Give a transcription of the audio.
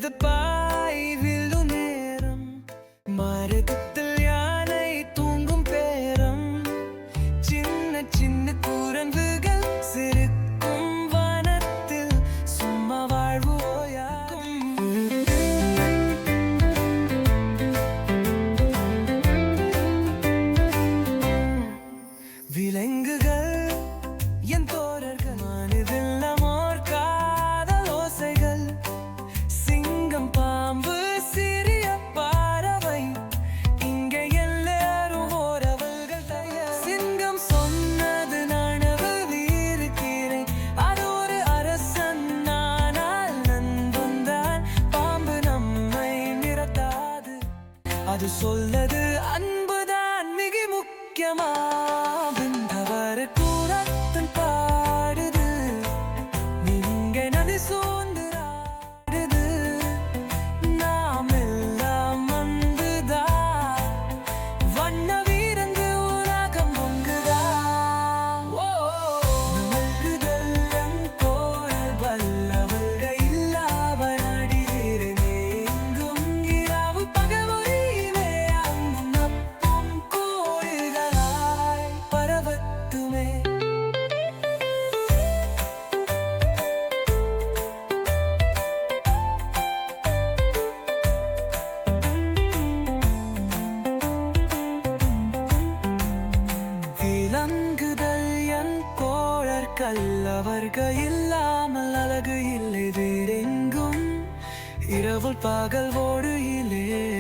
வலது பாய்வில்லு நேரம் மரகத்தில் யானை தூங்கும் பேரம் சின்ன சின்ன குரங்குகள் சிரிக்கும் வனத்தில் சும்மா வாழ்வு ஓயாகும். விலங்குகள் என் தோழர்கள் மனதில் ஓர் காதல் ஓசைகள் சிங்கம் பாம்பு சிறிய பறவை இங்கே எல்லாரும் ஓரவர்கள் தயார். சிங்கம் சொன்னது நனவில் இருக்கிறேன் அது ஒரு அரசன் ஆனால் நண்பன் தான் பாம்பு நம்மை நிறுத்தாது அது சொல்லது அன்புதான் மிக முக்கியமா பாடுது நீங்க நதி சூழ்ந்துராடுது நாம் எல்லாம் வந்துதா வண்ண வீரந்து உலகம் பொங்குதா. நல்குதல் போல் வல்லவர்கள் இல்லாமல் அடிகிறேனே எங்கும் இரவு பகவரிலே அங்கும் நப்பும் கோடுகளாய் பரவத்துமே. விலங்குதல் என் தோழர்கள் அவர்கள் இல்லாமல் அழகு இல்லை வேறெங்கும் இரவு பகல் ஓடு இல்லை.